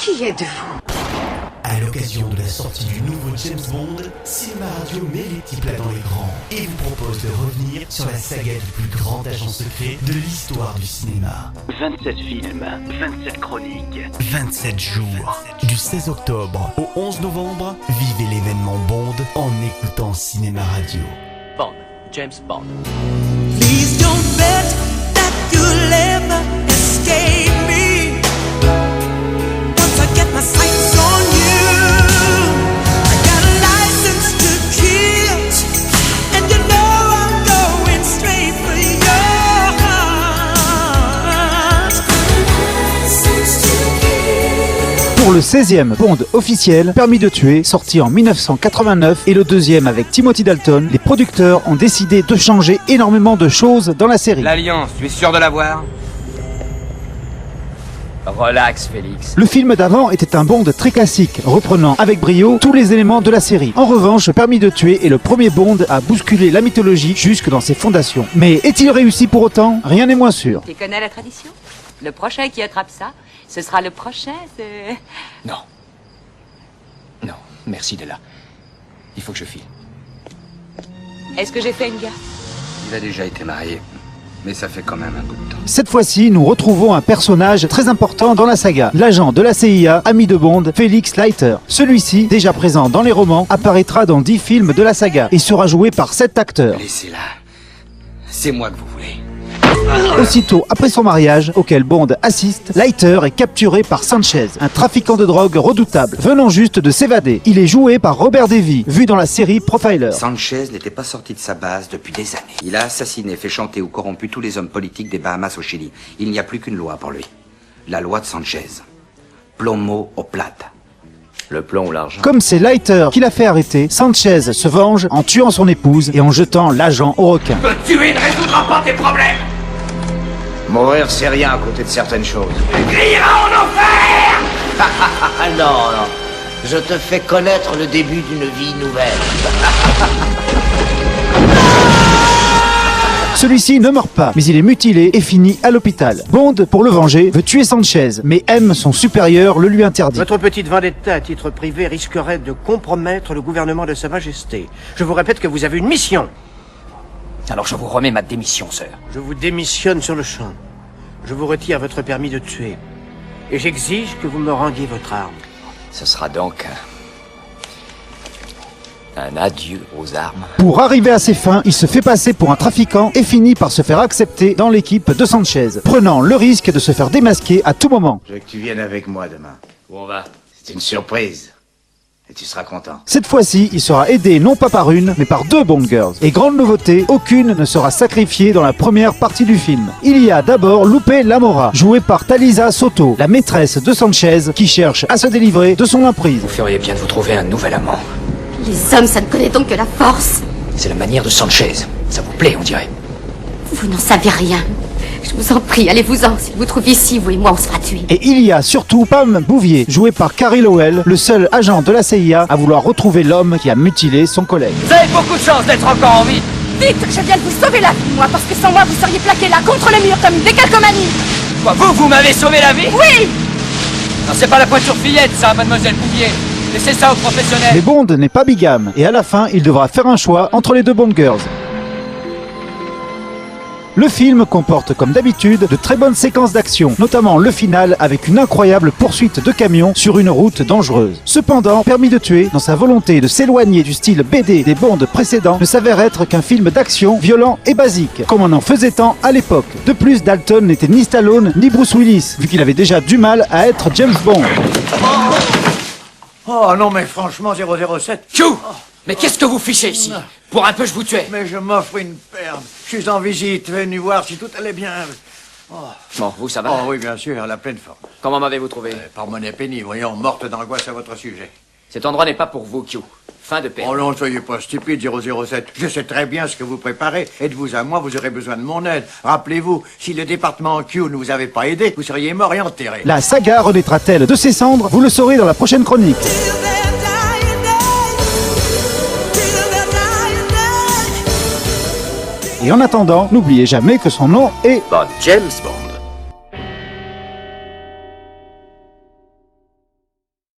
Qui êtes-vous? À l'occasion de la sortie du nouveau James Bond, Cinéma Radio met les petits plats dans l'écran et vous propose de revenir sur la saga du plus grand agent secret de l'histoire du cinéma. 27 films, 27 chroniques, 27 jours. Du 16 octobre au 11 novembre, vivez l'événement Bond en écoutant Cinéma Radio. Bond, James Bond. Please don't bet that you'll ever escape me. Once I get my sights on you, I got a license to kill, and you know I'm going straight for your heart. License to kill. Pour le 16e Bond officiel, Permis de tuer, sorti en 1989, et le deuxième avec Timothy Dalton, les producteurs ont décidé de changer énormément de choses dans la série. L'Alliance, tu es sûr de l'avoir? Relax, Félix. Le film d'avant était un Bond très classique, reprenant avec brio tous les éléments de la série. En revanche, Permis de tuer est le premier Bond à bousculer la mythologie jusque dans ses fondations. Mais est-il réussi pour autant? Rien n'est moins sûr. Tu connais la tradition? Le prochain qui attrape ça, ce sera le prochain de... Non. Non, merci de là. Il faut que je file. Est-ce que j'ai fait une gaffe? Il a déjà été marié, mais ça fait quand même un bout de temps. Cette fois-ci, nous retrouvons un personnage très important dans la saga, l'agent de la CIA, ami de Bond, Felix Leiter. Celui-ci, déjà présent dans les romans, apparaîtra dans 10 films de la saga et sera joué par 7 acteurs. Laissez-la. C'est moi que vous voulez. Aussitôt après son mariage, auquel Bond assiste, Leiter est capturé par Sanchez, un trafiquant de drogue redoutable, venant juste de s'évader. Il est joué par Robert Davi, vu dans la série Profiler. Sanchez n'était pas sorti de sa base depuis des années. Il a assassiné, fait chanter ou corrompu tous les hommes politiques des Bahamas au Chili. Il n'y a plus qu'une loi pour lui. La loi de Sanchez. Plomo au plata. Le plomb ou l'argent? Comme c'est Leiter qui l'a fait arrêter, Sanchez se venge en tuant son épouse et en jetant l'agent au requin. Me tuer ne résoudra pas tes problèmes. Mourir, c'est rien à côté de certaines choses. Tu crieras en enfer. Non, non. Je te fais connaître le début d'une vie nouvelle. Celui-ci ne meurt pas, mais il est mutilé et finit à l'hôpital. Bond, pour le venger, veut tuer Sanchez, mais M, son supérieur, le lui interdit. Votre petite vendetta à titre privé risquerait de compromettre le gouvernement de Sa Majesté. Je vous répète que vous avez une mission. Alors je vous remets ma démission, sœur. Je vous démissionne sur le champ. Je vous retire votre permis de tuer. Et j'exige que vous me rendiez votre arme. Ce sera donc un adieu aux armes. Pour arriver à ses fins, il se fait passer pour un trafiquant et finit par se faire accepter dans l'équipe de Sanchez, prenant le risque de se faire démasquer à tout moment. Je veux que tu viennes avec moi demain. Où on va? C'est une surprise. Et tu seras content. Cette fois-ci, il sera aidé non pas par une, mais par 2 Bond Girls. Et grande nouveauté, aucune ne sera sacrifiée dans la première partie du film. Il y a d'abord Lupe Lamora, jouée par Talisa Soto, la maîtresse de Sanchez, qui cherche à se délivrer de son emprise. Vous feriez bien de vous trouver un nouvel amant. Les hommes, ça ne connaît donc que la force. C'est la manière de Sanchez. Ça vous plaît, on dirait. Vous n'en savez rien. Je vous en prie, allez-vous-en. Si vous trouvez ici, vous et moi, on se fera tuer. Et il y a surtout Pam Bouvier, jouée par Carrie Lowell, le seul agent de la CIA à vouloir retrouver l'homme qui a mutilé son collègue. Vous avez beaucoup de chance d'être encore en vie. Vite, je viens de vous sauver la vie, moi, parce que sans moi, vous seriez plaqué là, contre le mur, comme une décalcomanie. Quoi, vous m'avez sauvé la vie? Oui. Non, c'est pas la pointure fillette, ça, mademoiselle Bouvier. Laissez ça aux professionnels. Mais Bond n'est pas bigame, et à la fin, il devra faire un choix entre les 2 Bond Girls. Le film comporte, comme d'habitude, de très bonnes séquences d'action, notamment le final avec une incroyable poursuite de camions sur une route dangereuse. Cependant, Permis de tuer, dans sa volonté de s'éloigner du style BD des Bonds précédents, ne s'avère être qu'un film d'action violent et basique, comme on en faisait tant à l'époque. De plus, Dalton n'était ni Stallone ni Bruce Willis, vu qu'il avait déjà du mal à être James Bond. Oh non, mais franchement, 007. Q! Mais qu'est-ce que vous fichez ici? Pour un peu, je vous tuais. Mais je m'offre une perle. Je suis en visite, venu voir si tout allait bien. Oh. Bon, vous, ça va? Oh oui, bien sûr, à la pleine forme. Comment m'avez-vous trouvé? Par monnaie penny, voyons, morte d'angoisse à votre sujet. Cet endroit n'est pas pour vous, Q. Fin de paix. Oh non, soyez pas stupide, 007. Je sais très bien ce que vous préparez. Êtes-vous à moi, vous aurez besoin de mon aide. Rappelez-vous, si le département Q ne vous avait pas aidé, vous seriez mort et enterré. La saga renaîtra-t-elle de ses cendres? Vous le saurez dans la prochaine chronique. Et en attendant, n'oubliez jamais que son nom est Bond, James Bond.